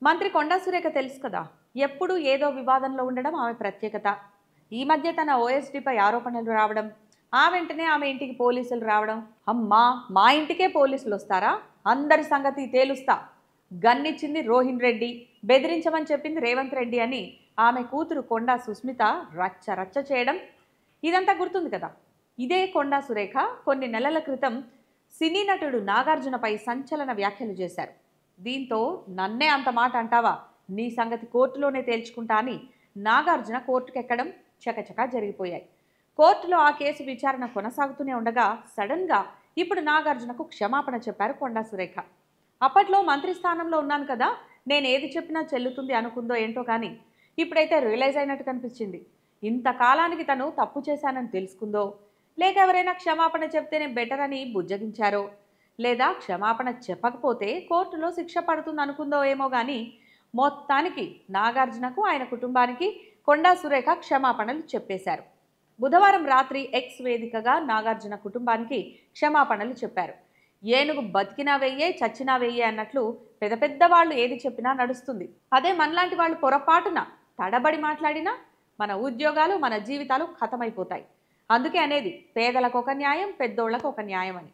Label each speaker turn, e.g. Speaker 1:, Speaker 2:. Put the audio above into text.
Speaker 1: మంత్రి కొండా సురేఖ తెలుసు కదా, ఎప్పుడు ఏదో వివాదంలో ఉండడం ఆమె ప్రత్యేకత. ఈ మధ్య తన ఓఎస్డీపై ఆరోపణలు రావడం, ఆ వెంటనే ఆమె ఇంటికి పోలీసులు రావడం. అమ్మా, మా ఇంటికే పోలీసులు వస్తారా, అందరి సంగతి తేలుస్తా, గన్నిచ్చింది రోహిన్ రెడ్డి, బెదిరించమని చెప్పింది రేవంత్ రెడ్డి అని ఆమె కూతురు కొండా సుస్మిత రచ్చ రచ్చ చేయడం ఇదంతా గుర్తుంది కదా. ఇదే కొండా సురేఖ కొన్ని నెలల క్రితం సినీ నటుడు నాగార్జునపై సంచలన వ్యాఖ్యలు చేశారు. దీంతో నన్నే అంత మాట అంటావా, నీ సంగతి కోర్టులోనే తేల్చుకుంటా అని నాగార్జున కోర్టుకెక్కడం చకచకా జరిగిపోయాయి. కోర్టులో ఆ కేసు విచారణ కొనసాగుతూనే ఉండగా సడన్గా ఇప్పుడు నాగార్జునకు క్షమాపణ చెప్పారు కొండా సురేఖ. అప్పట్లో మంత్రి స్థానంలో ఉన్నాను కదా, నేను ఏది చెప్పినా చెల్లుతుంది అనుకుందో ఏంటో కానీ ఇప్పుడైతే రియలైజ్ అయినట్టు కనిపించింది. ఇంతకాలానికి తను తప్పు చేశానని తెలుసుకుందో, లేక ఎవరైనా క్షమాపణ చెప్తేనే బెటర్ అని బుజ్జగించారో, లేదా క్షమాపణ చెప్పకపోతే కోర్టులో శిక్ష పడుతుంది అనుకుందో ఏమో కానీ మొత్తానికి నాగార్జునకు ఆయన కుటుంబానికి కొండా సురేఖ క్షమాపణలు చెప్పేశారు. బుధవారం రాత్రి ఎక్స్ వేదికగా నాగార్జున కుటుంబానికి క్షమాపణలు చెప్పారు. ఏనుగు బతికినా వెయ్యే, చచ్చినా వెయ్యే అన్నట్లు పెద్ద పెద్ద వాళ్ళు ఏది చెప్పినా నడుస్తుంది. అదే మనలాంటి వాళ్ళు పొరపాటున తడబడి మాట్లాడినా మన ఉద్యోగాలు, మన జీవితాలు ఖతమైపోతాయి. అందుకే అనేది పేదలకు ఒక న్యాయం, పెద్దోళ్లకు ఒక న్యాయం అని.